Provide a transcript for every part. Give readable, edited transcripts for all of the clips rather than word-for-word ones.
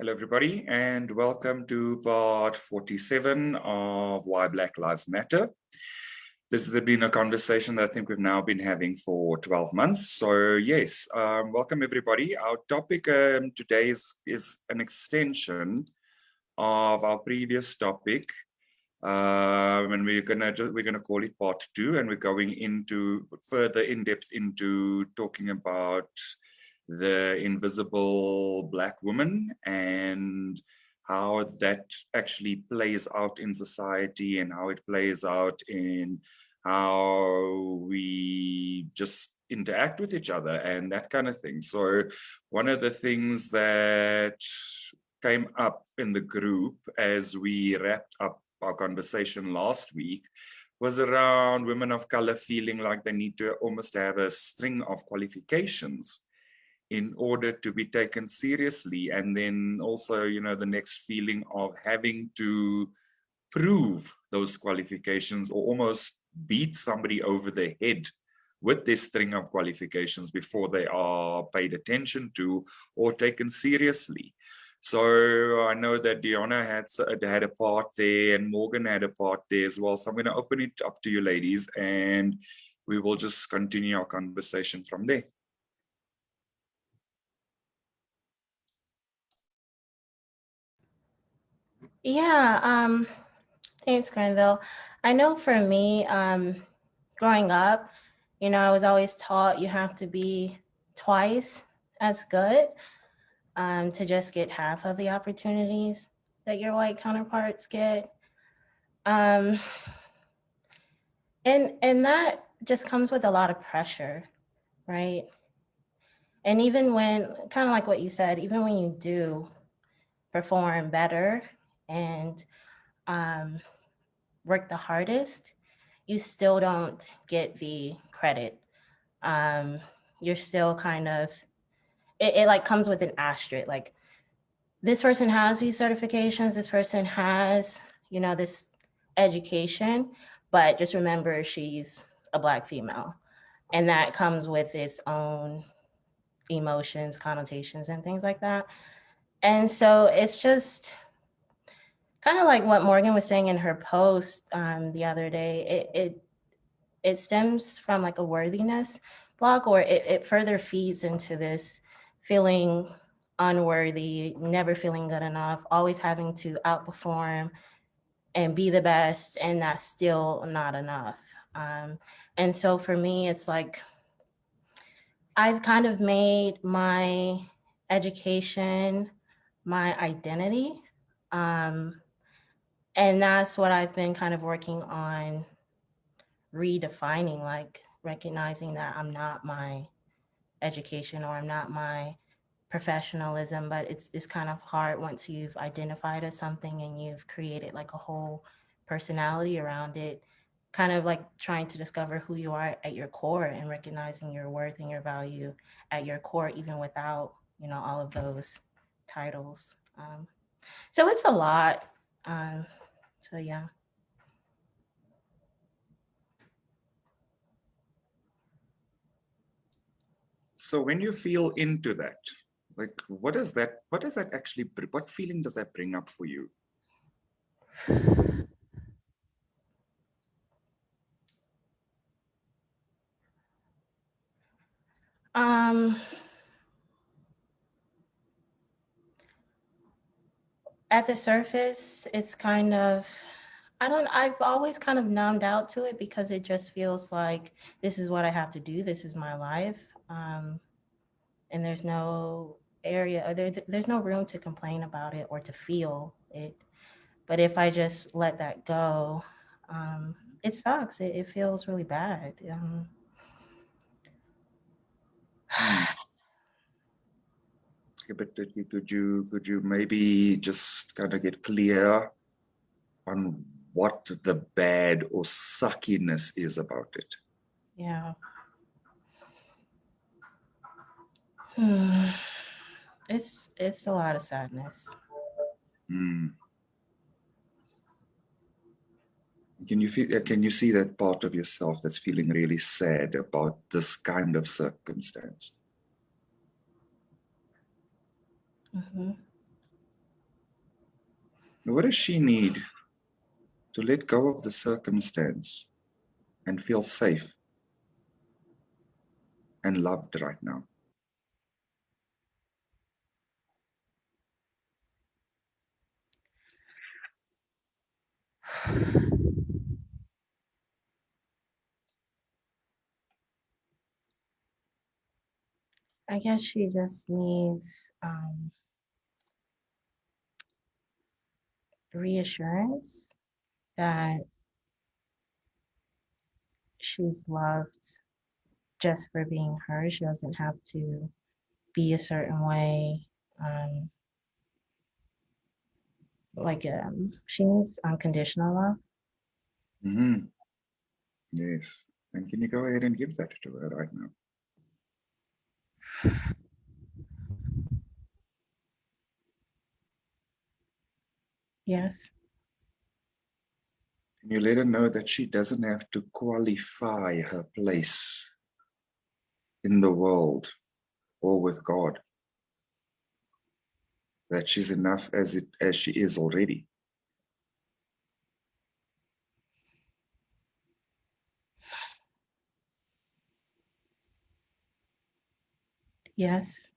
Hello, everybody, and welcome to part 47 of Why Black Lives Matter. This has been a conversation that I think we've now been having for 12 months. So yes, welcome everybody. Our topic today is an extension of our previous topic. And we're gonna call it part 2, and we're going into further in depth into talking about the invisible Black woman and how that actually plays out in society and how it plays out in how we just interact with each other and that kind of thing. So one of the things that came up in the group as we wrapped up our conversation last week was around women of color feeling like they need to almost have a string of qualifications in order to be taken seriously. And then also, the next feeling of having to prove those qualifications or almost beat somebody over the head with this string of qualifications before they are paid attention to or taken seriously. So I know that Diona had a part there and Morgan had a part there as well. So I'm going to open it up to you ladies and we will just continue our conversation from there. Yeah, thanks, Granville. I know for me, growing up, I was always taught you have to be twice as good to just get half of the opportunities that your white counterparts get. And that just comes with a lot of pressure, right? And even when, kind of like what you said, even when you do perform better and work the hardest, you still don't get the credit. You're still kind of, it like comes with an asterisk, like this person has these certifications, this person has, this education, but just remember she's a Black female. And that comes with its own emotions, connotations, and things like that. And so it's just kind of like what Morgan was saying in her post the other day. It stems from like a worthiness block, or it further feeds into this feeling unworthy, never feeling good enough, always having to outperform and be the best, and that's still not enough. And so for me, it's like I've kind of made my education my identity. And that's what I've been kind of working on redefining, like recognizing that I'm not my education or I'm not my professionalism, but it's kind of hard once you've identified as something and you've created like a whole personality around it, kind of like trying to discover who you are at your core and recognizing your worth and your value at your core, even without, all of those titles. So it's a lot. So yeah. So when you feel into that, like what feeling does that bring up for you? At the surface, it's kind of, I've always kind of numbed out to it because it just feels like this is what I have to do. This is my life. And there's no area, or there's no room to complain about it or to feel it. But if I just let that go, it sucks. It feels really bad. But could you maybe just kind of get clear on what the bad or suckiness is about it? Yeah. It's a lot of sadness. Can you see that part of yourself that's feeling really sad about this kind of circumstance? Mm-hmm. What does she need to let go of the circumstance and feel safe and loved right now? I guess she just needs reassurance that she's loved just for being her. She doesn't have to be a certain way. She needs unconditional love. Mm-hmm. Yes. And can you go ahead and give that to her right now? Yes. Can you let her know that she doesn't have to qualify her place in the world or with God? That she's enough as she is already. Yes.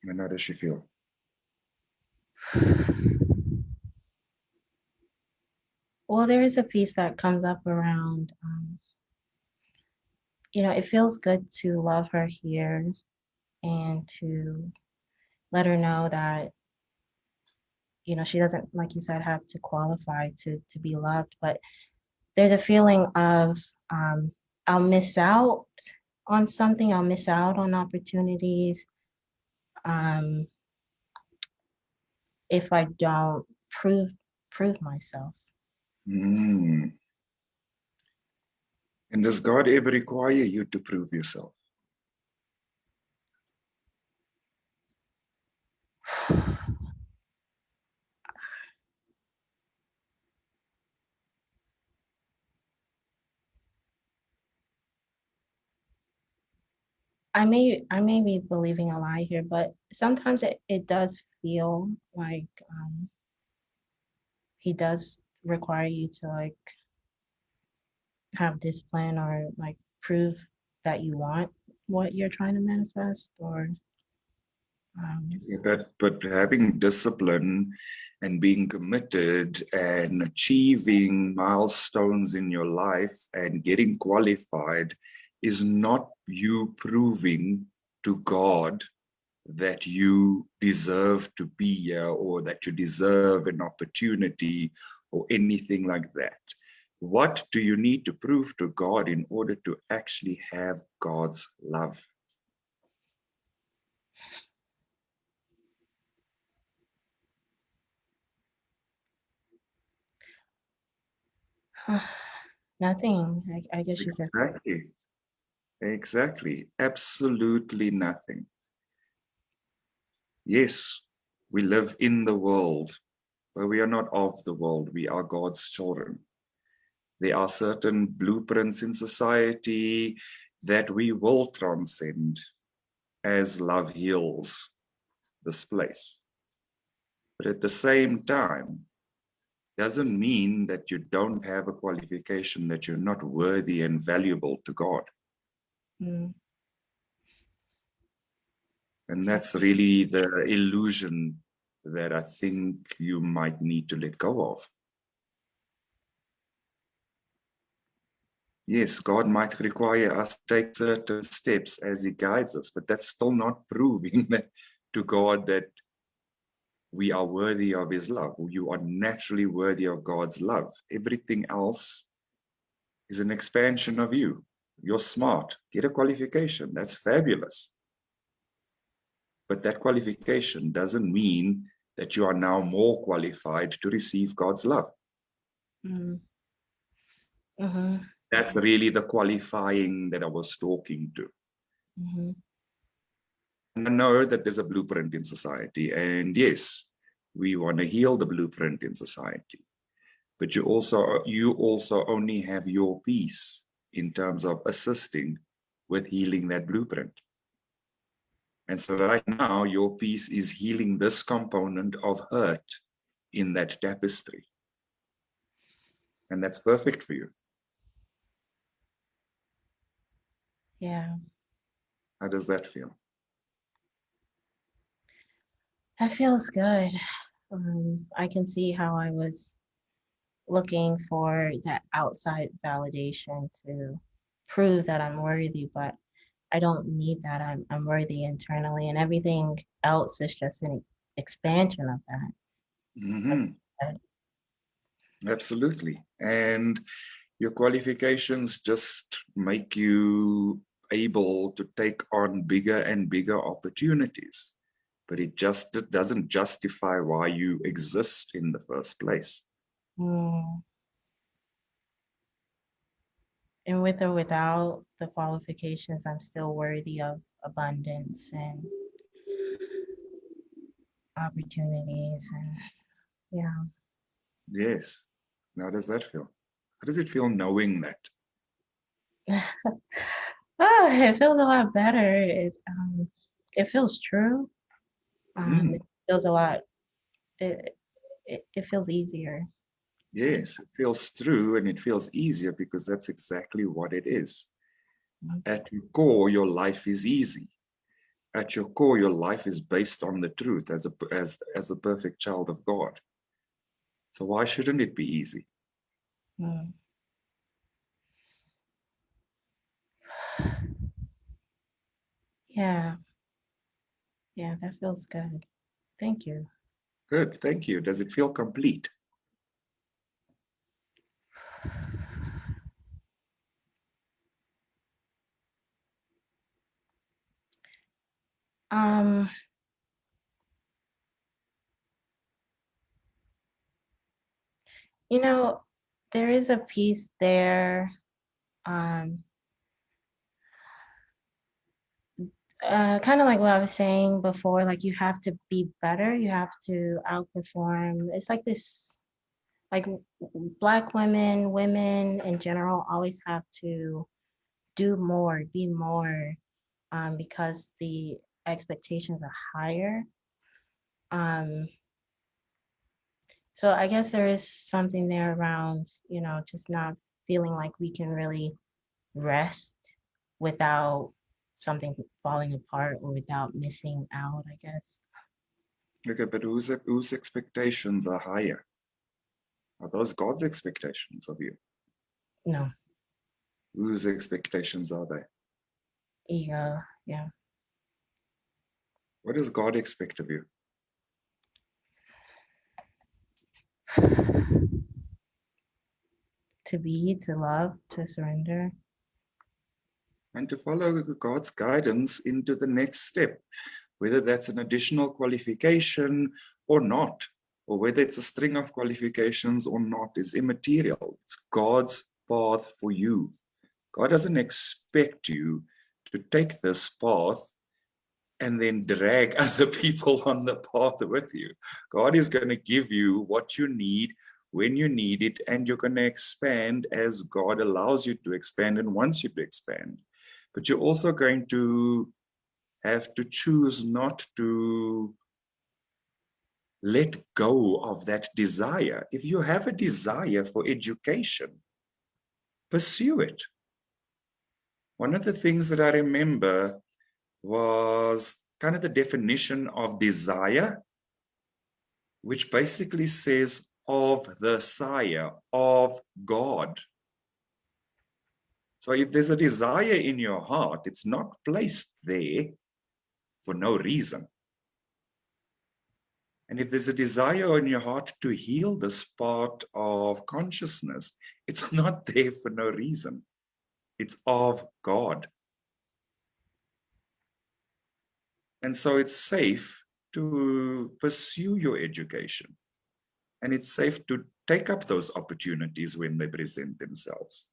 And how does she feel? Well, there is a piece that comes up around, it feels good to love her here and to let her know that, she doesn't, like you said, have to qualify to be loved. But there's a feeling of, I'll miss out on something, I'll miss out on opportunities if I don't prove myself. Mm. And does God ever require you to prove yourself? I may be believing a lie here, but sometimes it does feel like he does require you to like have discipline or like prove that you want what you're trying to manifest or But having discipline and being committed and achieving milestones in your life and getting qualified is not you proving to God that you deserve to be here or that you deserve an opportunity or anything like that. What do you need to prove to God in order to actually have God's love? nothing. I guess you could say. Exactly. Exactly. Absolutely nothing. Yes, we live in the world, but we are not of the world. We are God's children. There are certain blueprints in society that we will transcend as love heals this place. But at the same time, doesn't mean that you don't have a qualification, that you're not worthy and valuable to God. Mm, And that's really the illusion that I think you might need to let go of. Yes, God might require us to take certain steps as He guides us, but that's still not proving to God that we are worthy of His love. You are naturally worthy of God's love. Everything else is an expansion of you. You're smart. Get a qualification. That's fabulous. But that qualification doesn't mean that you are now more qualified to receive God's love. mm, mm-hmm, That's really the qualifying that I was talking to. mm-hmm, And I know that there's a blueprint in society. And yes, we want to heal the blueprint in society. But you also only have your piece in terms of assisting with healing that blueprint. And so right now, your piece is healing this component of hurt in that tapestry. And that's perfect for you. Yeah. How does that feel? That feels good. I can see how I was looking for that outside validation to prove that I'm worthy, but I don't need that. I'm worthy internally, and everything else is just an expansion of that. Mm-hmm. Absolutely. And your qualifications just make you able to take on bigger and bigger opportunities. But it doesn't justify why you exist in the first place. Mm. And with or without the qualifications, I'm still worthy of abundance and opportunities. And yeah. Yes. How does that feel? How does it feel knowing that? Oh, it feels a lot better. It feels true. It feels a lot. It feels easier. Yes, it feels true and it feels easier because that's exactly what it is. At your core, your life is easy. At your core, your life is based on the truth as a perfect child of God. So why shouldn't it be easy? Mm. Yeah, yeah, that feels good. Thank you. Good, thank you. Does it feel complete? Um, you know, there is a piece there. Um, kind of like what I was saying before, like you have to be better, you have to outperform. It's like this, like Black women, women in general always have to do more, be more, because the expectations are higher. Um, so I guess there is something there around, just not feeling like we can really rest without something falling apart or without missing out, I guess. Okay, but whose expectations are higher? Are those God's expectations of you? No, Whose expectations are they? ego, yeah. What does God expect of you? To be, to love, to surrender. And to follow God's guidance into the next step, whether that's an additional qualification or not, or whether it's a string of qualifications or not, is immaterial. It's God's path for you. God doesn't expect you to take this path and then drag other people on the path with you. God is going to give you what you need when you need it, and you're going to expand as God allows you to expand and wants you to expand. But you're also going to have to choose not to let go of that desire. If you have a desire for education, pursue it. One of the things that I remember was kind of the definition of desire, which basically says of the sire, of God. So if there's a desire in your heart, it's not placed there for no reason. And if there's a desire in your heart to heal this part of consciousness, it's not there for no reason. It's of God. And so it's safe to pursue your education. And it's safe to take up those opportunities when they present themselves.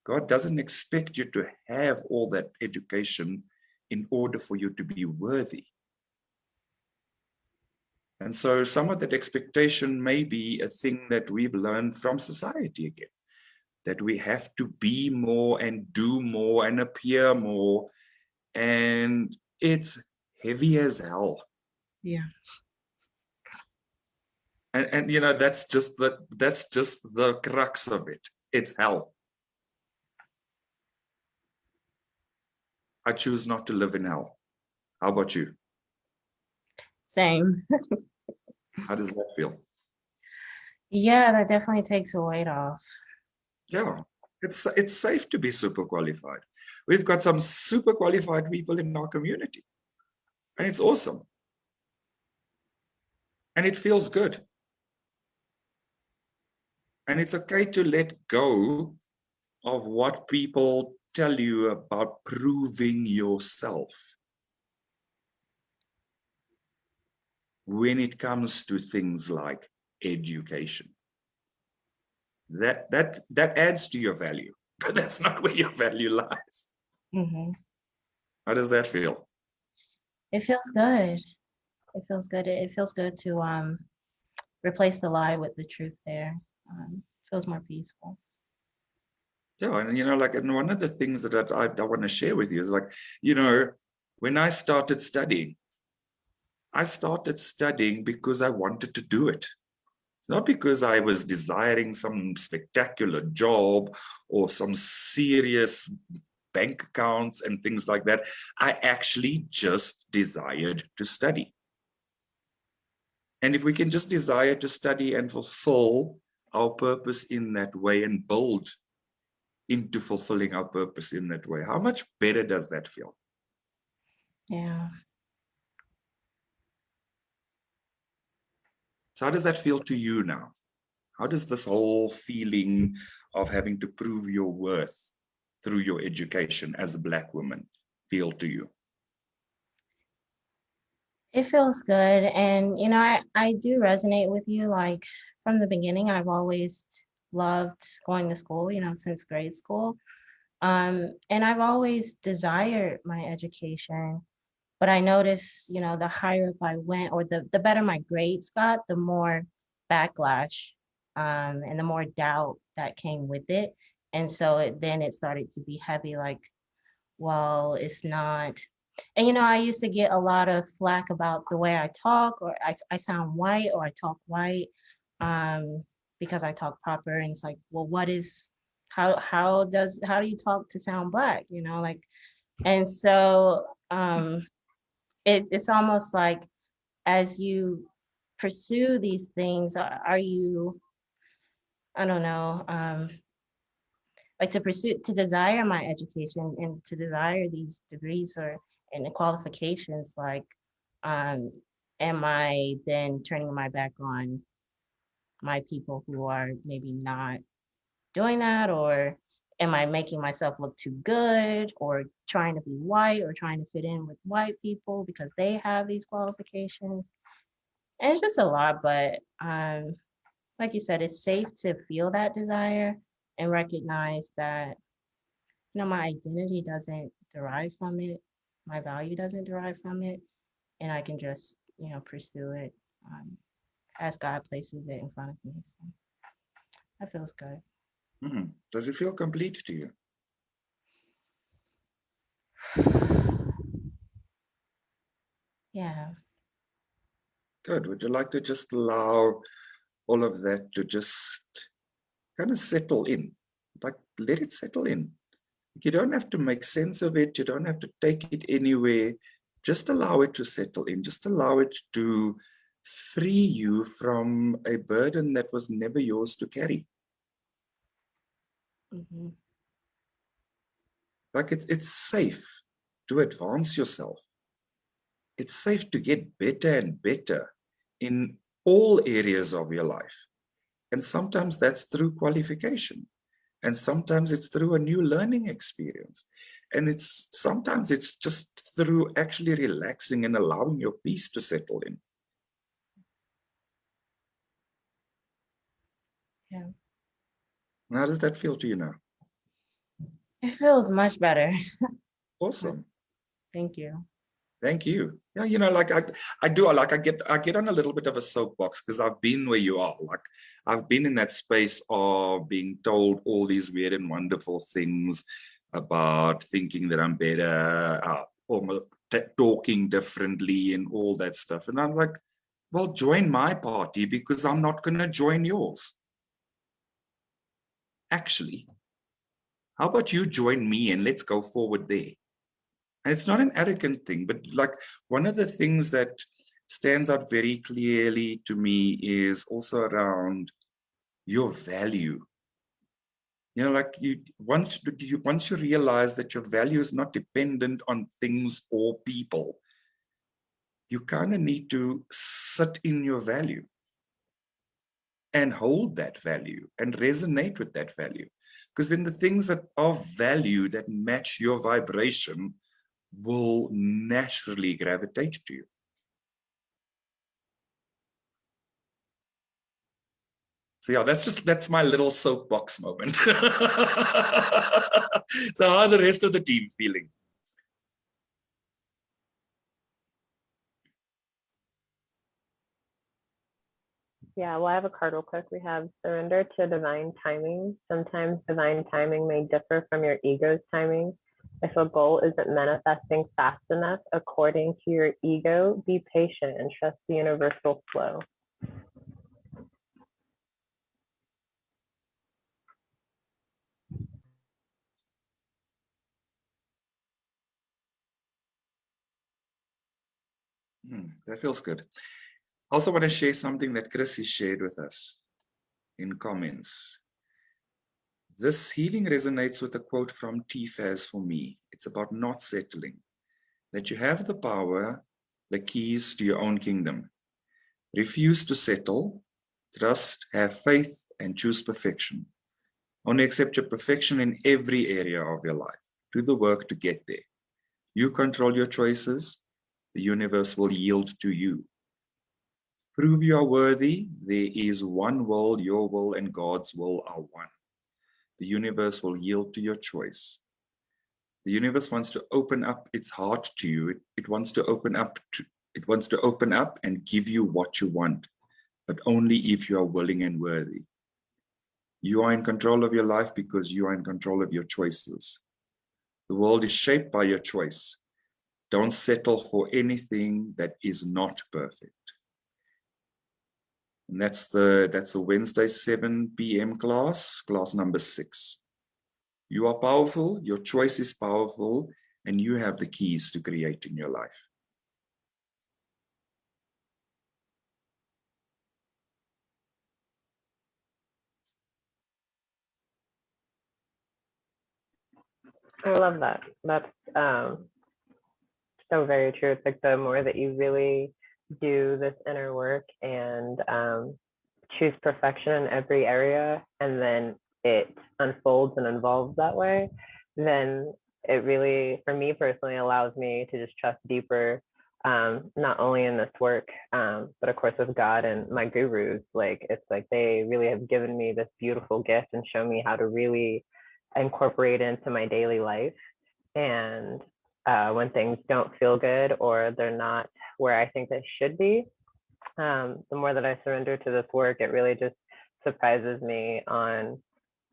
God doesn't expect you to have all that education in order for you to be worthy. And so some of that expectation may be a thing that we've learned from society again, that we have to be more and do more and appear more. And it's heavy as hell. Yeah. And you know, that's just the crux of it. It's hell. I choose not to live in hell. How about you? Same. How does that feel? Yeah, that definitely takes a weight off. Yeah, it's safe to be super qualified. We've got some super qualified people in our community, and it's awesome. And it feels good. And it's okay to let go of what people tell you about proving yourself when it comes to things like education. That adds to your value, but that's not where your value lies. Hmm. How does that feel? It feels good. It feels good. It feels good to replace the lie with the truth there. Feels more peaceful. Yeah, and you know, like, and one of the things that I want to share with you is like, you know, when I started studying because I wanted to do it. It's not because I was desiring some spectacular job or some serious bank accounts and things like that. I actually just desired to study. And if we can just desire to study and fulfill our purpose in that way and build into fulfilling our purpose in that way, how much better does that feel? Yeah. So, how does that feel to you now? How does this whole feeling of having to prove your worth through your education as a Black woman feel to you? It feels good. And, you know, I do resonate with you. Like from the beginning, I've always loved going to school, you know, since grade school. And I've always desired my education. But I noticed, you know, the higher up I went or the better my grades got, the more backlash and the more doubt that came with it. And so then it started to be heavy, like, well, it's not. And, you know, I used to get a lot of flack about the way I talk, or I sound white, or I talk white um, because I talk proper. And it's like, well, what is, how do you talk to sound Black, you know, like, and so it's almost like as you pursue these things, are you, I don't know, like to pursue, to desire my education and to desire these degrees or and the qualifications, like, um, am I then turning my back on my people who are maybe not doing that, or am I making myself look too good, or trying to be white, or trying to fit in with white people because they have these qualifications? And it's just a lot, but like you said, it's safe to feel that desire and recognize that, you know, my identity doesn't derive from it, my value doesn't derive from it, and I can just, you know, pursue it as God places it in front of me. So that feels good. Does it feel complete to you? Yeah. Good. Would you like to just allow all of that to just kind of settle in? Like, let it settle in. You don't have to make sense of it. You don't have to take it anywhere. Just allow it to settle in. Just allow it to free you from a burden that was never yours to carry. Hmm. Like, it's safe to advance yourself. It's safe to get better and better in all areas of your life. And sometimes that's through qualification. And sometimes it's through a new learning experience. And it's sometimes it's just through actually relaxing and allowing your peace to settle in. Yeah. How does that feel to you now? It feels much better. Awesome. Thank you. Thank you. Yeah, you know, like I do, like I get on a little bit of a soapbox because I've been where you are. Like I've been in that space of being told all these weird and wonderful things about thinking that I'm better, or talking differently and all that stuff. And I'm like, Well, join my party because I'm not going to join yours. Actually, how about you join me and let's go forward there? And it's not an arrogant thing, but like one of the things that stands out very clearly to me is also around your value. You know, like once you realize that your value is not dependent on things or people, you kind of need to sit in your value and hold that value and resonate with that value. Because then the things that are value that match your vibration will naturally gravitate to you. So yeah, that's my little soapbox moment. So how are the rest of the team feeling? Yeah, well, I have a card real quick. We have surrender to divine timing. Sometimes divine timing may differ from your ego's timing. If a goal isn't manifesting fast enough according to your ego, be patient and trust the universal flow. That feels good. I also want to share something that Chrissy shared with us in comments. This healing resonates with a quote from T-Faz for me. It's about not settling, that you have the power, the keys to your own kingdom. Refuse to settle, trust, have faith, and choose perfection. Only accept your perfection in every area of your life. Do the work to get there. You control your choices. The universe will yield to you. Prove you are worthy. There is one will, your will and God's will are one. The universe will yield to your choice. The universe wants to open up its heart to you. It wants to open up and give you what you want, but only if you are willing and worthy. You are in control of your life because you are in control of your choices. The world is shaped by your choice. Don't settle for anything that is not perfect. And that's a Wednesday 7 p.m. class number 6. You are powerful, your choice is powerful, and you have the keys to creating your life. I love that. That's so very true. It's like the more that you really do this inner work and choose perfection in every area, and then it unfolds and evolves that way, then it really, for me personally, allows me to just trust deeper, not only in this work, but of course with God and my gurus. Like, it's like they really have given me this beautiful gift and shown me how to really incorporate it into my daily life. And when things don't feel good or they're not where I think they should be, the more that I surrender to this work, it really just surprises me on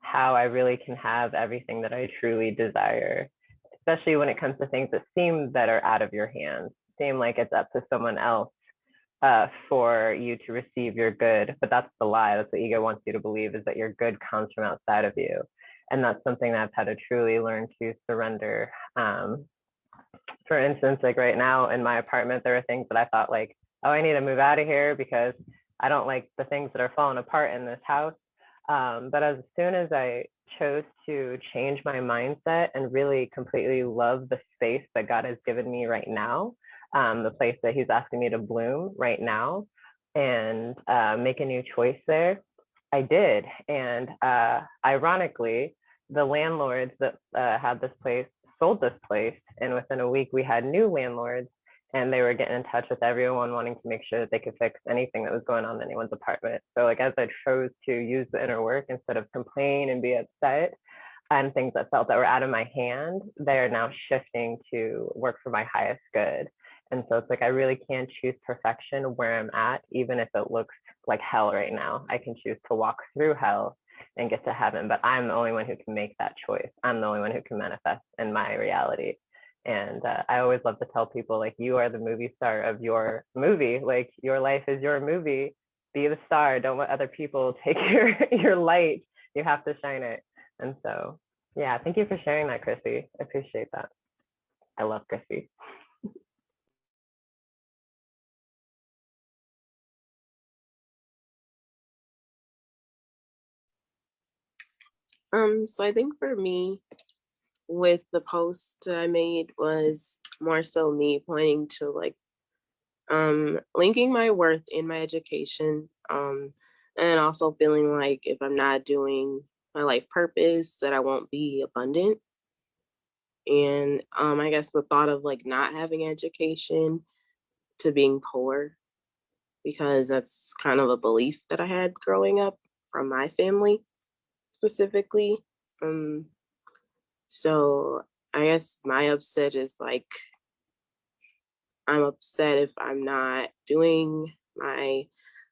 how I really can have everything that I truly desire, especially when it comes to things that seem that are out of your hands, seem like it's up to someone else for you to receive your good. But that's the lie. That's what ego wants you to believe, is that your good comes from outside of you. And that's something that I've had to truly learn to surrender. For instance, like right now in my apartment, there are things that I thought like, oh, I need to move out of here because I don't like the things that are falling apart in this house. But as soon as I chose to change my mindset and really completely love the space that God has given me right now, the place that he's asking me to bloom right now, and make a new choice there, I did. And ironically, the landlords that had this place sold this place, and within a week we had new landlords, and they were getting in touch with everyone wanting to make sure that they could fix anything that was going on in anyone's apartment. So like, as I chose to use the inner work instead of complain and be upset and things that felt that were out of my hand, they're now shifting to work for my highest good. And so it's like, I really can choose perfection where I'm at, even if it looks like hell right now. I can choose to walk through hell and get to heaven, but I'm the only one who can make that choice. I'm the only one who can manifest in my reality. And I always love to tell people, like, you are the movie star of your movie. Like, your life is your movie. Be the star. Don't let other people take your light. You have to shine it. And so, yeah, thank you for sharing that, Chrissy. I appreciate that. I love Chrissy. So I think for me, with the post that I made was more so me pointing to like linking my worth in my education, and also feeling like if I'm not doing my life purpose, that I won't be abundant. And I guess the thought of like not having education to being poor, because that's kind of a belief that I had growing up from my family specifically. So I guess my upset is like, I'm upset if I'm not doing my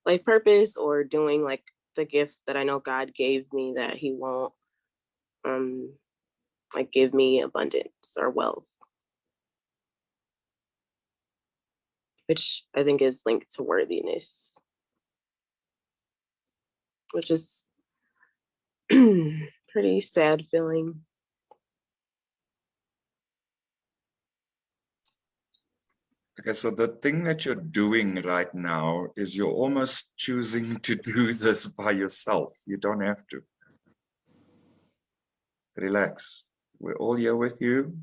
life purpose or doing like the gift that I know God gave me, that He won't like give me abundance or wealth, which I think is linked to worthiness, which is pretty sad feeling. Okay, so the thing that you're doing right now is you're almost choosing to do this by yourself. You don't have to. Relax. We're all here with you.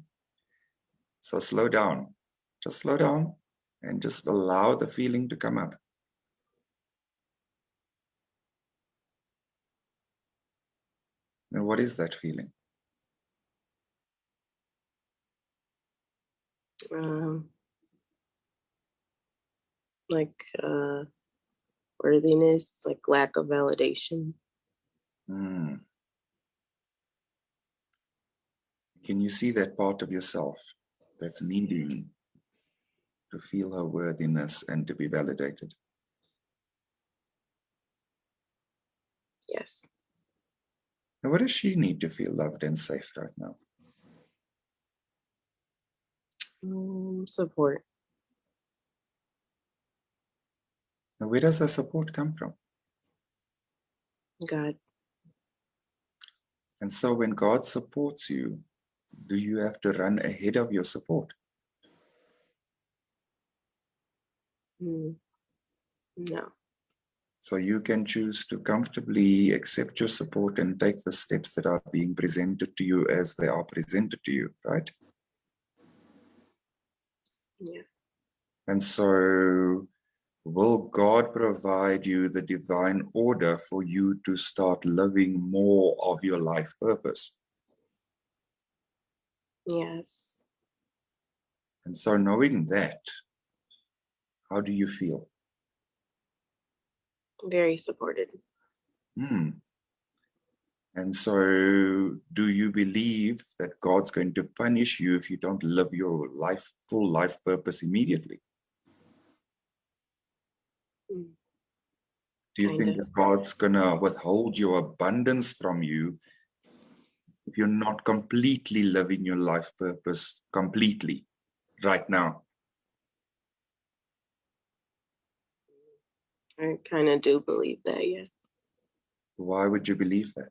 So slow down. Just slow down and just allow the feeling to come up. And what is that feeling? Like worthiness, like lack of validation. Hmm. Can you see that part of yourself that's needing to feel her worthiness and to be validated? Yes. And what does she need to feel loved and safe right now? Support. And where does her support come from? God. And so when God supports you, do you have to run ahead of your support? No. So you can choose to comfortably accept your support and take the steps that are being presented to you as they are presented to you, right? Yeah. And so will God provide you the divine order for you to start living more of your life purpose? Yes. And so knowing that, how do you feel? Very supported. And so do you believe that God's going to punish you if you don't live your life, full life purpose immediately? Do you think that God's going to withhold your abundance from you if you're not completely living your life purpose completely right now? I kind of do believe that, yeah. Why would you believe that?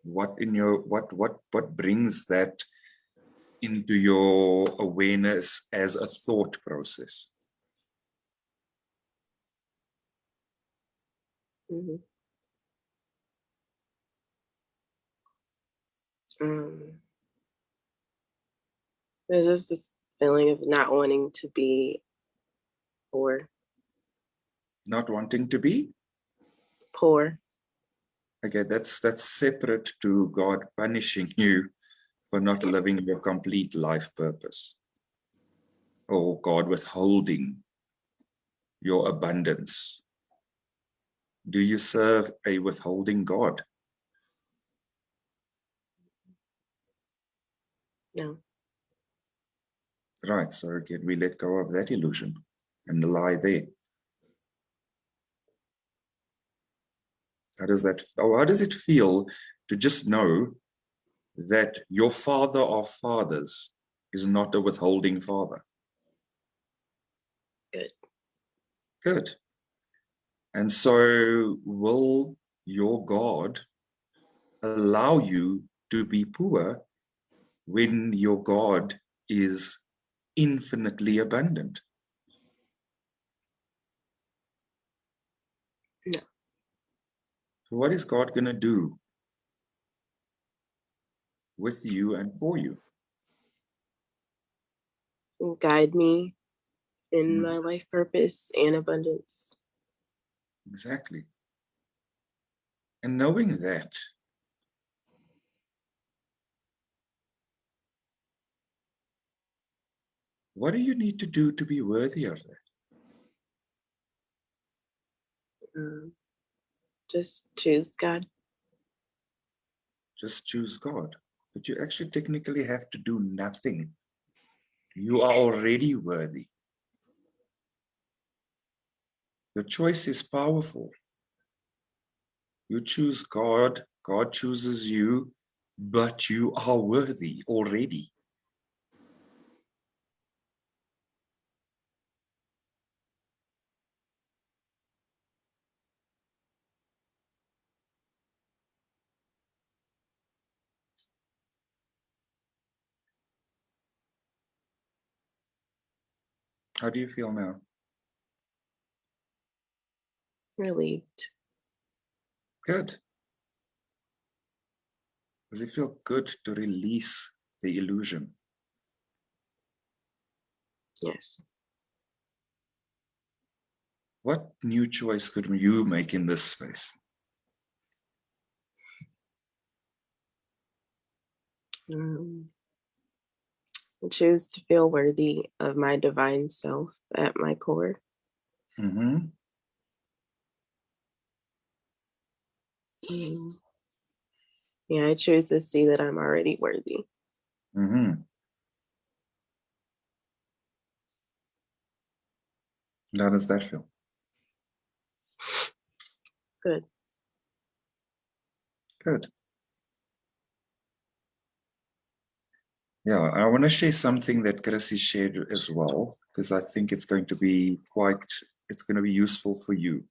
What brings that into your awareness as a thought process? There's just this feeling of not wanting to be poor. Not wanting to be? Poor. Okay, that's separate to God punishing you for not living your complete life purpose, or God withholding your abundance. Do you serve a withholding God? No. Right, so again, we let go of that illusion and the lie there. How does it feel to just know that your Father of fathers is not a withholding Father. Good. Good. And so will your God allow you to be poor when your God is infinitely abundant? No. So what is God going to do with you and for you? Guide me in Mm. my life purpose and abundance. Exactly. And knowing that, what do you need to do to be worthy of that? Just choose God. Just choose God. But you actually technically have to do nothing. You are already worthy. Your choice is powerful. You choose God, God chooses you, but you are worthy already. How do you feel now? Relieved. Good. Does it feel good to release the illusion? Yes. What new choice could you make in this space? I choose to feel worthy of my divine self at my core. Mm-hmm. Yeah, I choose to see that I'm already worthy. Mm-hmm. How does that feel? Good. Good. Yeah, I want to share something that Chrissy shared as well, because I think it's going to be useful for you.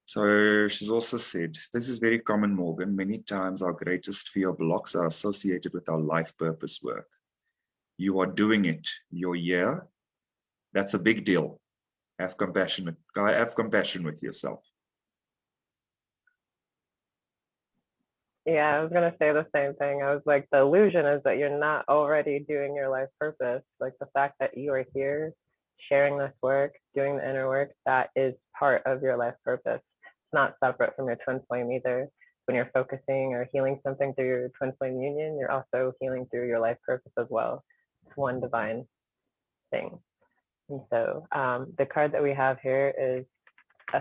So she's also said, this is very common, Morgan. Many times our greatest fear blocks are associated with our life purpose work. You are doing it. You're here. That's a big deal. Have compassion with yourself. Yeah, I was gonna say the same thing. I was like, the illusion is that you're not already doing your life purpose. Like the fact that you are here, sharing this work, doing the inner work, that is part of your life purpose. It's not separate from your twin flame either. When you're focusing or healing something through your twin flame union, you're also healing through your life purpose as well. It's one divine thing. And so the card that we have here is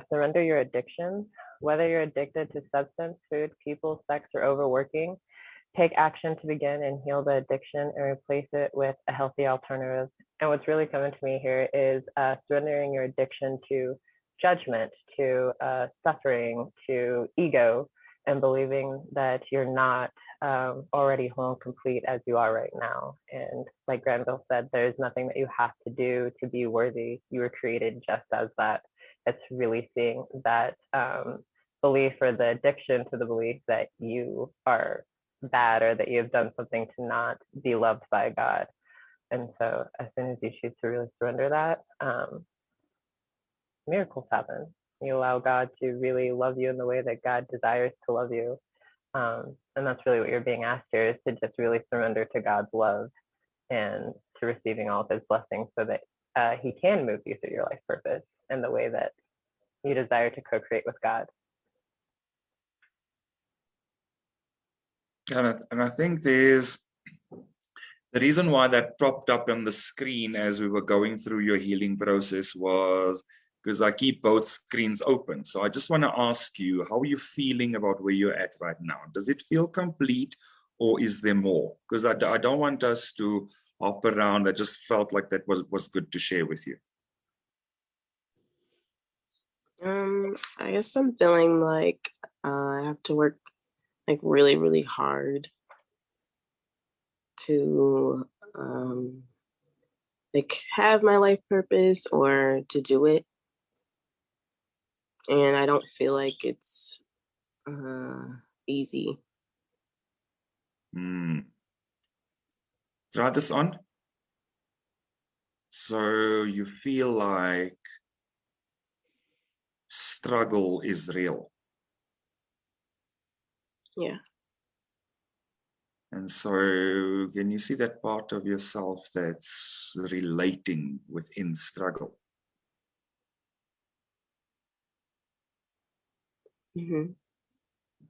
surrender your addictions. Whether you're addicted to substance, food, people, sex, or overworking, take action to begin and heal the addiction and replace it with a healthy alternative. And what's really coming to me here is surrendering your addiction to judgment, to suffering, to ego, and believing that you're not already whole and complete as you are right now. And like Granville said, there's nothing that you have to do to be worthy. You were created just as that. It's really seeing that belief or the addiction to the belief that you are bad or that you have done something to not be loved by God. And so as soon as you choose to really surrender that, miracles happen. You allow God to really love you in the way that God desires to love you. And that's really what you're being asked here, is to just really surrender to God's love and to receiving all of his blessings so that he can move you through your life purpose in the way that you desire to co-create with God. And I think there's the reason why that popped up on the screen as we were going through your healing process was because I keep both screens open. So I just want to ask you, how are you feeling about where you're at right now? Does it feel complete or is there more? Because I don't want us to hop around. I just felt like that was good to share with you. I guess I'm feeling like I have to work like really, really hard to like have my life purpose or to do it. And I don't feel like it's easy. Try this on. So you feel like struggle is real. Yeah. And so can you see that part of yourself that's relating within struggle? Mm-hmm.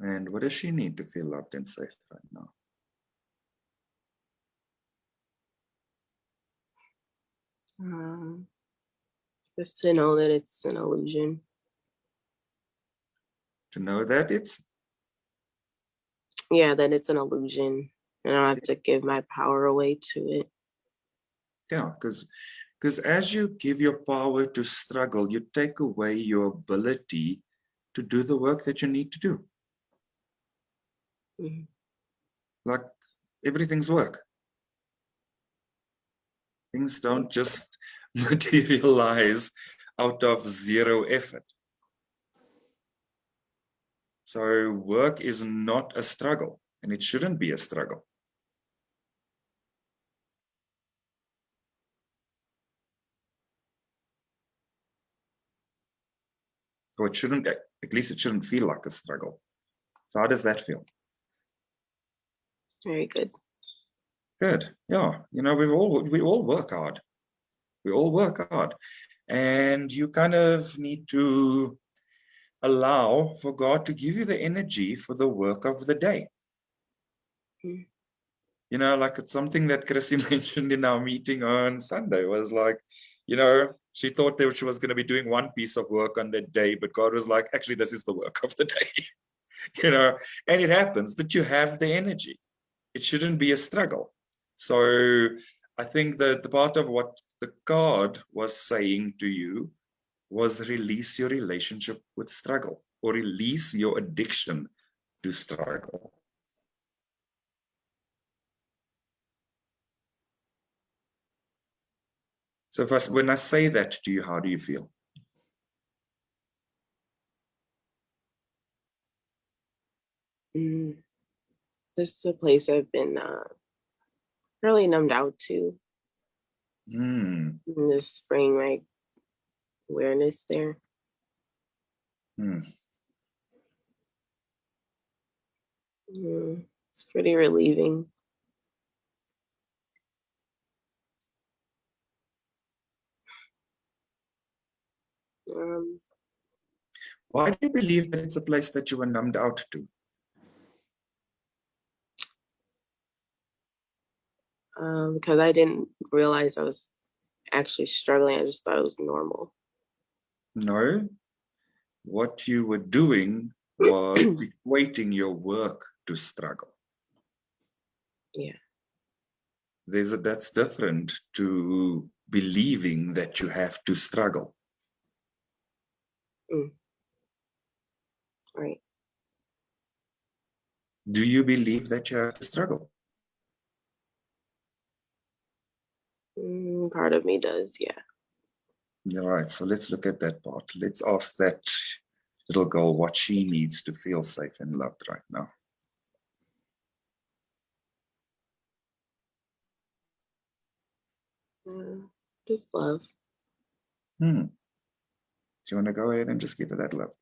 And what does she need to feel loved and safe right now? Just to know that it's an illusion. To know that it's? Yeah, that it's an illusion. And I don't have to give my power away to it. Yeah, because as you give your power to struggle, you take away your ability to do the work that you need to do. Mm-hmm. Like everything's work. Things don't just materialize out of zero effort. So work is not a struggle, and it shouldn't be a struggle. Or it shouldn't, at least it shouldn't feel like a struggle. So how does that feel? Very good. Good. Yeah. You know, we all work hard. We all work hard. And you kind of need to allow for God to give you the energy for the work of the day. Mm. You know, like it's something that Chrissy mentioned in our meeting on Sunday was like, you know, she thought that she was going to be doing one piece of work on that day, but God was like, actually, this is the work of the day. You know, and it happens, but you have the energy. It shouldn't be a struggle. So I think that the part of what the card was saying to you was release your relationship with struggle, or release your addiction to struggle. So when I say that to you, how do you feel? This is a place I've been really numbed out to. Just bring my awareness there. It's pretty relieving. Why do you believe that it's a place that you were numbed out to? Because I didn't realize I was actually struggling. I just thought it was normal. No, what you were doing was equating your work to struggle. Yeah. That's different to believing that you have to struggle. Right. Do you believe that you have to struggle? Part of me does, yeah. All right, so let's look at that part. Let's ask that little girl what she needs to feel safe and loved right now. Just love. Do you want to go ahead and just give her that love?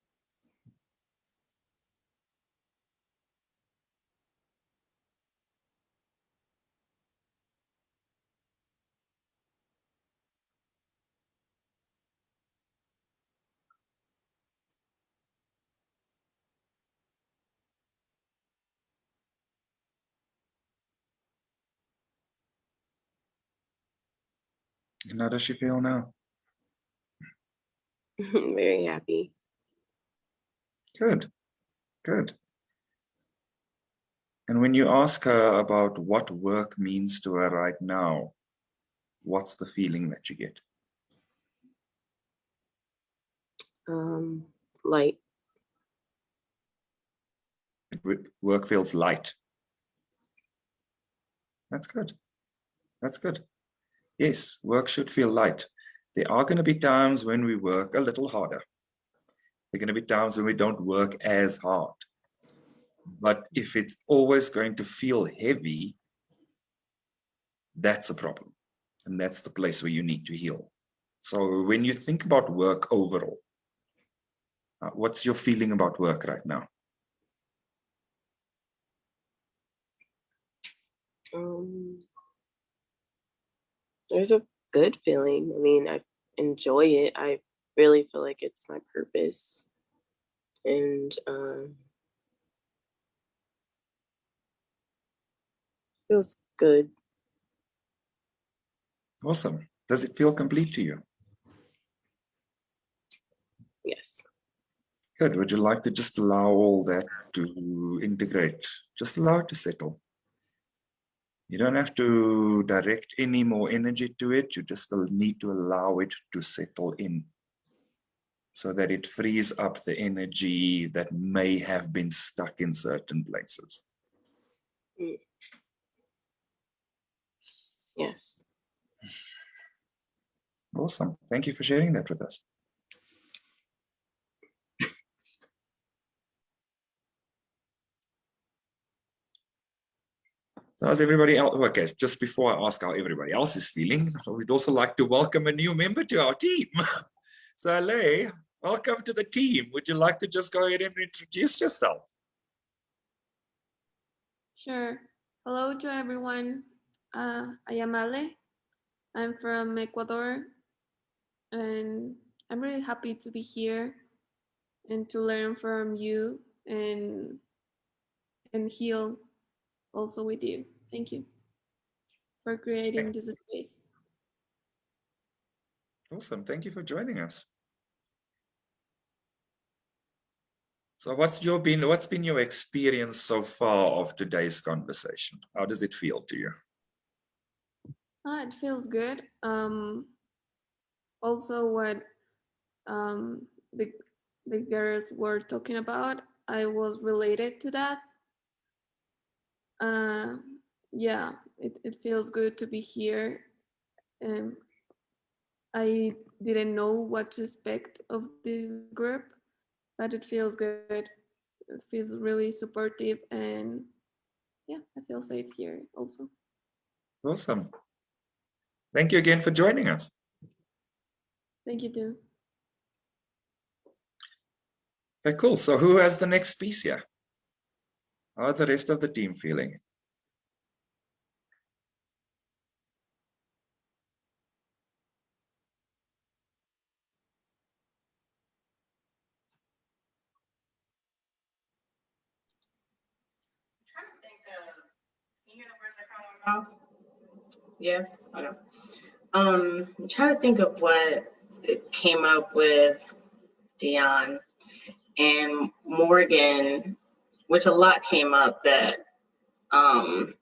And how does she feel now? Very happy. Good, good. And when you ask her about what work means to her right now, what's the feeling that you get? Light. Work feels light. That's good. That's good. Yes, work should feel light. There are going to be times when we work a little harder. There are going to be times when we don't work as hard. But if it's always going to feel heavy, that's a problem. And that's the place where you need to heal. So when you think about work overall, what's your feeling about work right now? There's a good feeling. I mean, I enjoy it. I really feel like it's my purpose. And feels good. Awesome. Does it feel complete to you? Yes. Good. Would you like to just allow all that to integrate? Just allow it to settle. You don't have to direct any more energy to it. You just need to allow it to settle in so that it frees up the energy that may have been stuck in certain places. Yes. Awesome. Thank you for sharing that with us. So how's everybody else? Okay, just before I ask how everybody else is feeling, we'd also like to welcome a new member to our team. So Shaleia, welcome to the team. Would you like to just go ahead and introduce yourself? Sure. Hello to everyone. I am Ale. I'm from Ecuador, and I'm really happy to be here and to learn from you and heal also with you. Thank you for creating this space. Awesome. Thank you for joining us. So what's been your experience so far of today's conversation? How does it feel to you? It feels good. Also, what the girls were talking about, I was related to that. Yeah, it feels good to be here. I didn't know what to expect of this group, but it feels good. It feels really supportive, and yeah, I feel safe here also. Awesome. Thank you again for joining us. Thank you too. Okay, cool. So who has the next piece here? How are the rest of the team feeling? Yes. I'm trying to think of what came up with Dion and Morgan, which a lot came up that I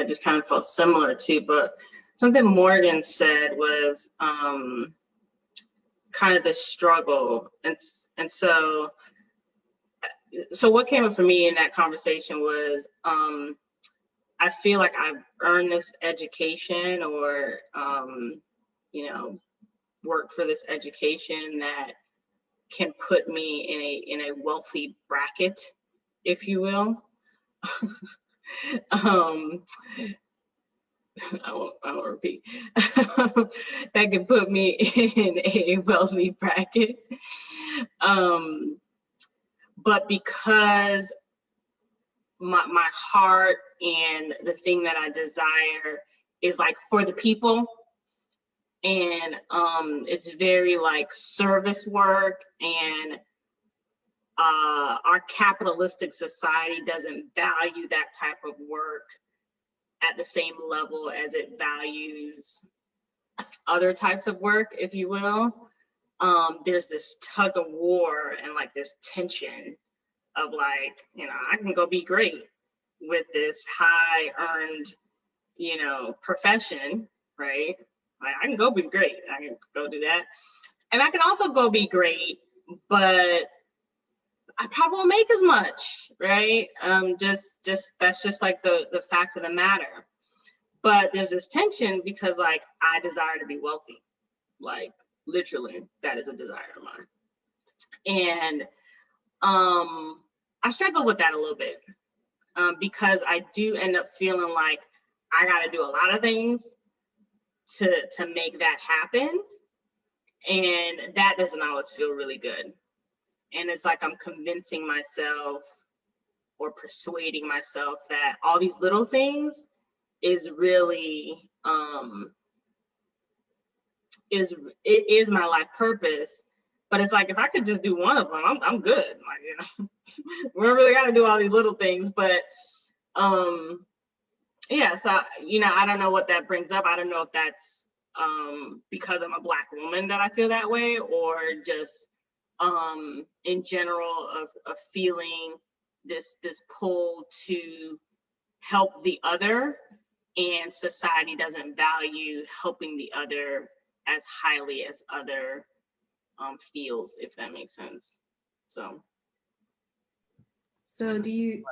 just kind of felt similar to, but something Morgan said was kind of the struggle. And so what came up for me in that conversation was I feel like I've earned this education or, work for this education that can put me in a wealthy bracket, if you will. I won't repeat. That could put me in a wealthy bracket. But because my heart and the thing that I desire is like for the people, and it's very like service work, and our capitalistic society doesn't value that type of work at the same level as it values other types of work, if you will. There's this tug of war and like this tension of like, I can go be great with this high earned, profession, right? Like, I can go be great. I can go do that. And I can also go be great, but I probably won't make as much, right? Just that's just like the fact of the matter. but there's this tension because like I desire to be wealthy, like literally that is a desire of mine. And I struggle with that a little bit because I do end up feeling like I got to do a lot of things to make that happen. And that doesn't always feel really good. And it's like I'm convincing myself or persuading myself that all these little things is really is my life purpose. But it's like if I could just do one of them, I'm good. Like, you know, we don't really got to do all these little things. But yeah, so you know, I don't know what that brings up. I don't know if that's because I'm a Black woman that I feel that way, or just in general of feeling this pull to help the other, and society doesn't value helping the other as highly as other feels, if that makes sense. So do you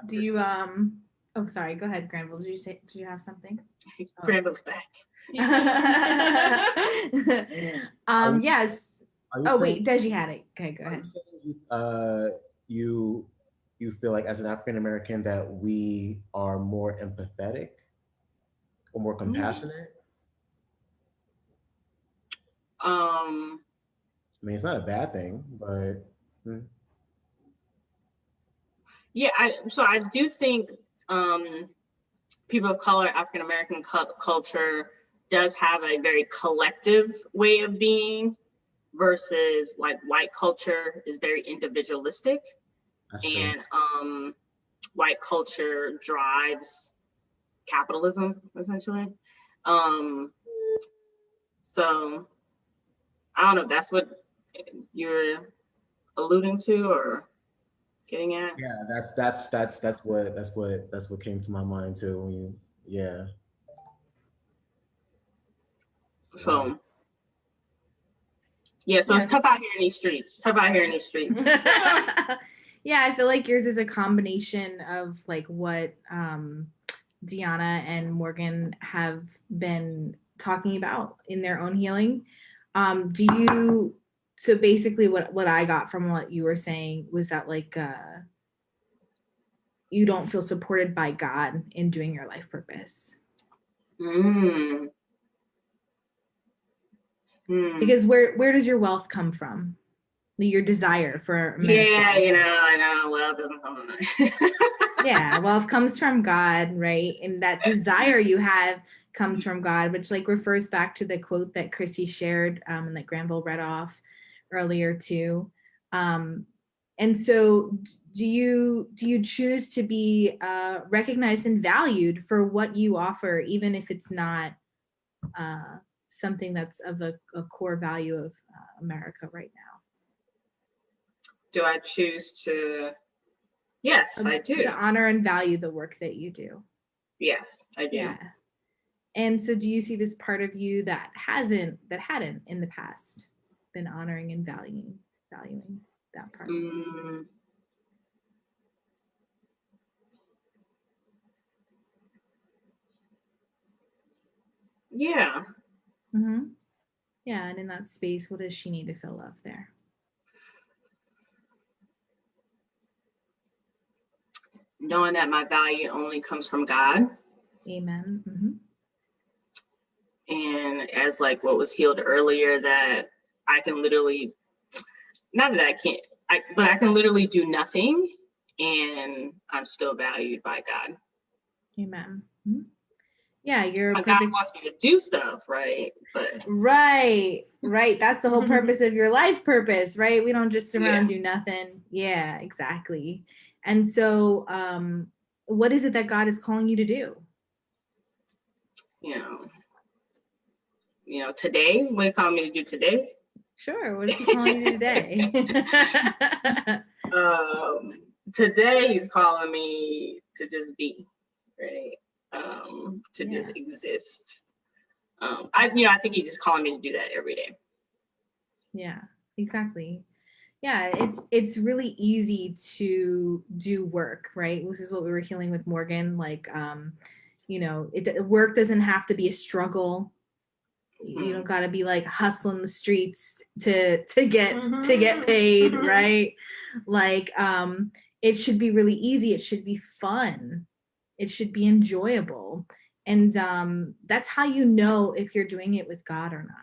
oh, sorry, go ahead, Granville. Did you have something? Granville's back. Yes. Oh wait, Deji had it. Okay, go ahead. You feel like as an African American that we are more empathetic or more compassionate? I mean, it's not a bad thing, but yeah, so I do think people of color, African American culture does have a very collective way of being versus like white culture is very individualistic. And white culture drives capitalism essentially. So I don't know if that's what you're alluding to or getting at. Yeah, that's what came to my mind too. When you, yeah. So yeah, so it's tough out here in these streets. Yeah, I feel like yours is a combination of like what Deanna and Morgan have been talking about in their own healing. So basically what I got from what you were saying was that like you don't feel supported by God in doing your life purpose. Because where does your wealth come from? Your desire for yeah, you know, I know wealth doesn't come from that. Yeah, wealth comes from God, right? And that desire you have comes from God, which like refers back to the quote that Chrissy shared and that Granville read off earlier too. And so do you choose to be recognized and valued for what you offer, even if it's not something that's of a core value of America right now? Do I choose to? Yes, I do. To honor and value the work that you do. Yes, I do. Yeah. And so do you see this part of you that hadn't in the past been honoring and valuing that part? Yeah. Mm-hmm. Yeah, and in that space, what does she need to feel love there? Knowing that my value only comes from God. Amen. Mm-hmm. And as like what was healed earlier, that I can literally, not that I can't, but I can literally do nothing and I'm still valued by God. Amen. Mm-hmm. Yeah, God wants me to do stuff, right? But right. That's the whole purpose of your life purpose, right? We don't just sit around and do nothing. Yeah, exactly. And so, what is it that God is calling you to do? You know, today, what are you calling me to do today? Sure. What is he calling you to do today? Today he's calling me to just be, right? To just exist. I think he's just calling me to do that every day. Yeah, exactly. Yeah, it's really easy to do work, right? This is what we were healing with Morgan. Like, You know, work doesn't have to be a struggle. You don't got to be like hustling the streets to get paid, right? Like it should be really easy. It should be fun. It should be enjoyable. And that's how you know if you're doing it with God or not.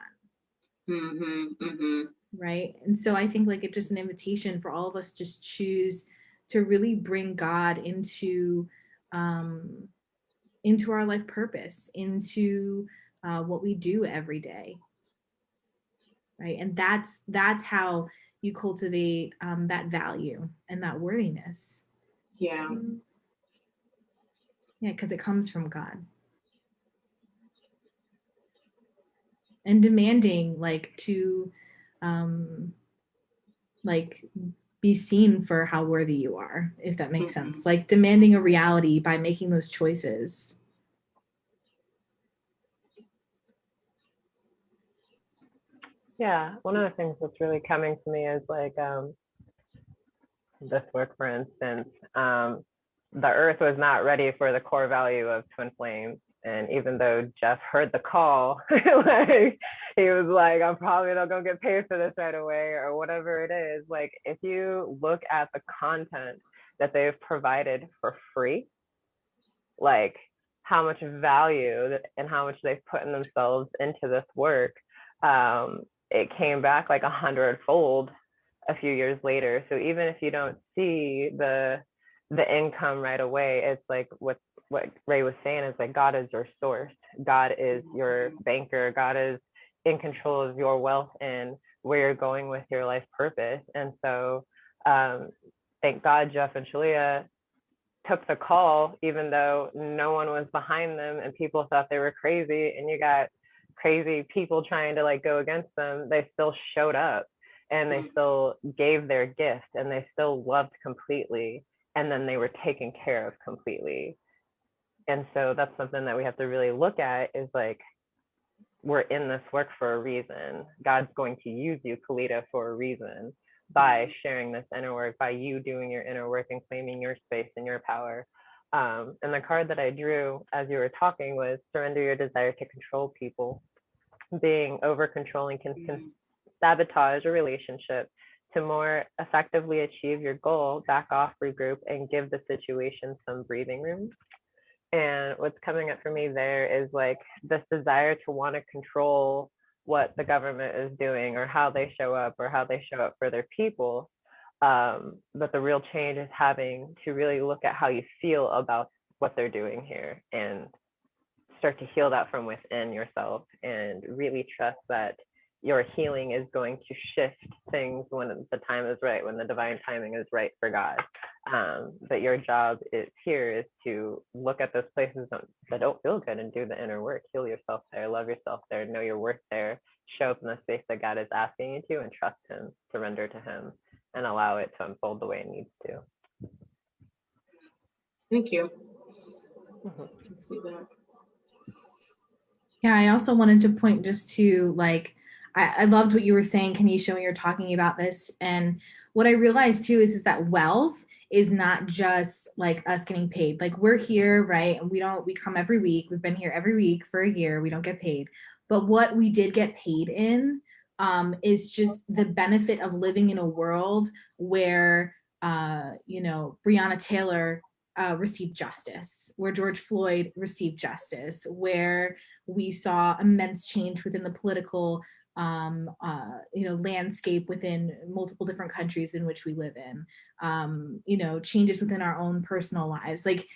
Right? And so I think like it's just an invitation for all of us to just choose to really bring God into our life purpose, into what we do every day, right? And that's how you cultivate that value and that worthiness. Yeah. Yeah, because it comes from God. And demanding like to like be seen for how worthy you are, if that makes sense. Like demanding a reality by making those choices. Yeah, one of the things that's really coming to me is like this work, for instance, the earth was not ready for the core value of twin flames. And even though Jeff heard the call, like he was like, I'm probably not gonna get paid for this right away or whatever it is. Like if you look at the content that they've provided for free, like how much value and how much they've put in themselves into this work, it came back like 100-fold a few years later. So even if you don't see the income right away, it's like what Ray was saying is like God is your source. God is your banker. God is in control of your wealth and where you're going with your life purpose. And so thank God Jeff and Shaleia took the call, even though no one was behind them and people thought they were crazy, and you got crazy people trying to like go against them. They still showed up and they still gave their gift and they still loved completely, and then they were taken care of completely. And so that's something that we have to really look at, is like, we're in this work for a reason. God's going to use you, Kalita, for a reason, by sharing this inner work, by you doing your inner work and claiming your space and your power. And the card that I drew as you were talking was surrender your desire to control people. Being over controlling can sabotage a relationship. To more effectively achieve your goal, back off, regroup, and give the situation some breathing room. And what's coming up for me there is like this desire to want to control what the government is doing or how they show up for their people. But the real change is having to really look at how you feel about what they're doing here and start to heal that from within yourself and really trust that your healing is going to shift things when the time is right, when the divine timing is right for God. But your job is to look at those places that don't feel good and do the inner work, heal yourself there, love yourself there, know your worth there, show up in the space that God is asking you to, and trust him, surrender to him, and allow it to unfold the way it needs to. Thank you. I can see that. Yeah, I also wanted to point just to like, I loved what you were saying, Kanisha, when you're talking about this. And what I realized too is that wealth is not just like us getting paid. Like we're here, right? And we come every week. We've been here every week for a year. We don't get paid. But what we did get paid in is just the benefit of living in a world where, Breonna Taylor received justice, where George Floyd received justice, where we saw immense change within the political landscape within multiple different countries in which we live in, changes within our own personal lives. Like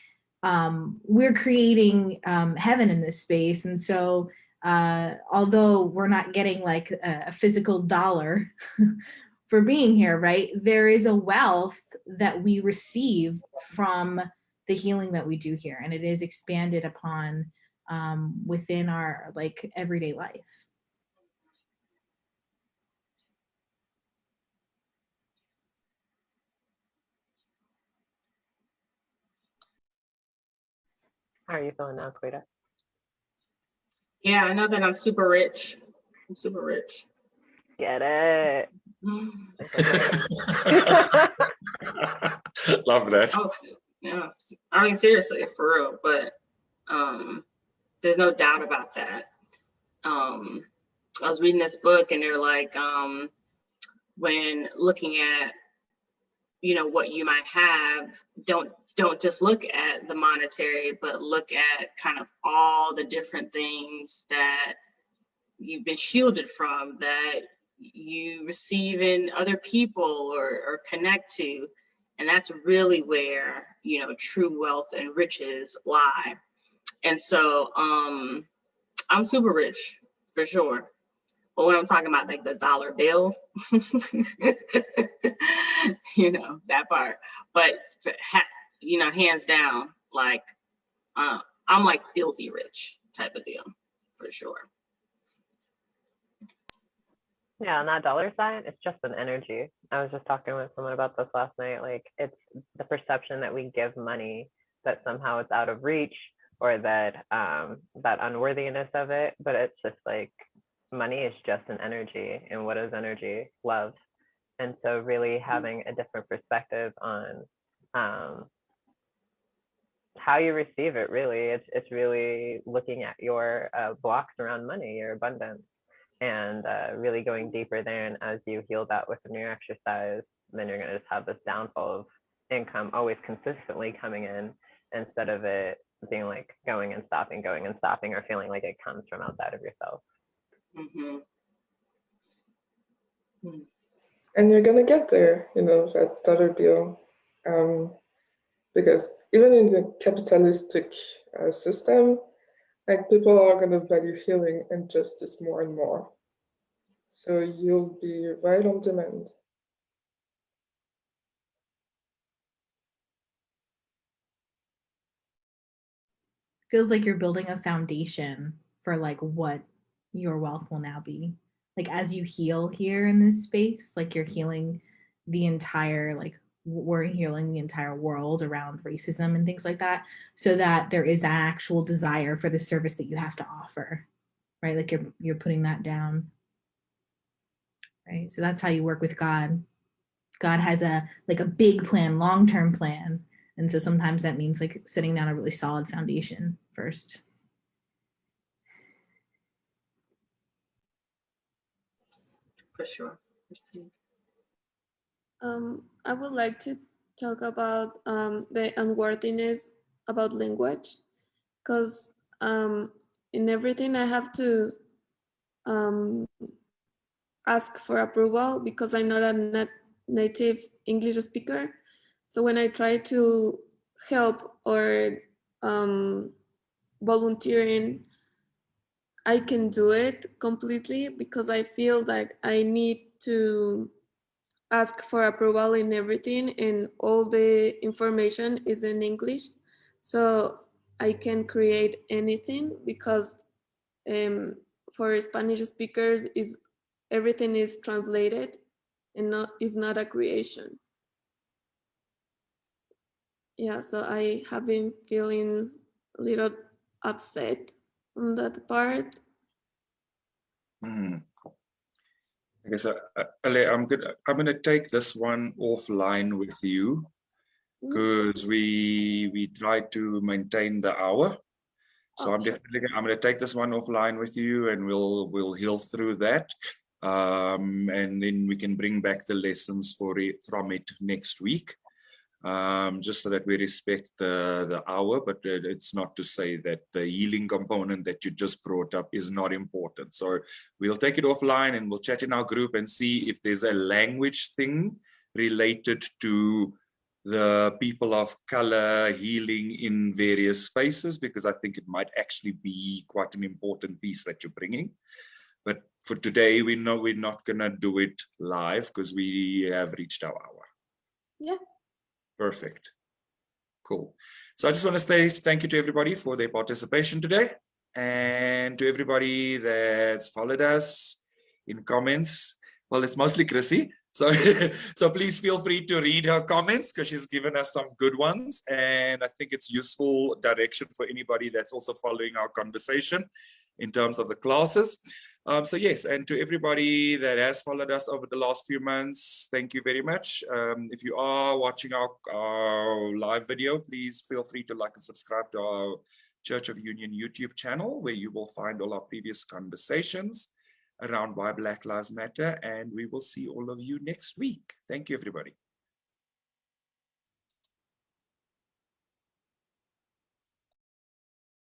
we're creating heaven in this space. And so although we're not getting like a physical dollar for being here, right, there is a wealth that we receive from the healing that we do here. And it is expanded upon within our like everyday life. How are you feeling now, Kalita? Yeah, I know that I'm super rich. I'm super rich. Get it. Love that. Yeah, I mean, seriously, for real. But There's no doubt about that. I was reading this book and they're like, when looking at, you know, what you might have, don't just look at the monetary, but look at kind of all the different things that you've been shielded from, that you receive in other people or connect to. And that's really where, you know, true wealth and riches lie. And so I'm super rich for sure. But when I'm talking about like the dollar bill, you know, that part. But you know, hands down, like I'm like filthy rich type of deal for sure. Yeah, on that dollar sign, it's just an energy. I was just talking with someone about this last night. Like, it's the perception that we give money, that somehow it's out of reach, or that that unworthiness of it. But it's just like, money is just an energy, and what is energy? Love. And so really having a different perspective on how you receive it, really, it's really looking at your blocks around money, your abundance, and really going deeper there. And as you heal that within your exercise, then you're going to just have this downfall of income always consistently coming in, instead of it being like going and stopping, or feeling like it comes from outside of yourself. Mm-hmm. And you're gonna get there, you know, that dollar bill, because even in the capitalistic system, like, people are gonna value healing and justice more and more. So you'll be right on demand. Feels like you're building a foundation for like what your wealth will now be. Like, as you heal here in this space, like you're healing the entire, like we're healing the entire world around racism and things like that, so that there is an actual desire for the service that you have to offer, right? Like you're putting that down, right? So that's how you work with God. God has a big plan, long-term plan. And so sometimes that means like setting down a really solid foundation first. For sure. I would like to talk about the unworthiness about language, because in everything I have to ask for approval, because I'm not a native English speaker. So when I try to help or volunteering, I can do it completely, because I feel like I need to ask for approval in everything, and all the information is in English. So I can create anything, because for Spanish speakers everything is translated and is not a creation. Yeah, so I have been feeling a little upset on that part. Okay, so Ale, I'm going to take this one offline with you, because we try to maintain the hour. So I'm going to take this one offline with you, and we'll heal through that, and then we can bring back the lessons from it next week, just so that we respect the hour. But it's not to say that the healing component that you just brought up is not important. So we'll take it offline, and we'll chat in our group and see if there's a language thing related to the people of color healing in various spaces, because I think it might actually be quite an important piece that you're bringing. But for today, we know we're not going to do it live, because we have reached our hour. Yeah. Perfect. Cool. So I just want to say thank you to everybody for their participation today, and to everybody that's followed us in comments. Well, it's mostly Chrissy. So please feel free to read her comments, because she's given us some good ones. And I think it's useful direction for anybody that's also following our conversation in terms of the classes. So yes, and to everybody that has followed us over the last few months, thank you very much. If you are watching our live video, please feel free to like and subscribe to our Church of Union YouTube channel, where you will find all our previous conversations around why Black Lives Matter, and we will see all of you next week. Thank you, everybody.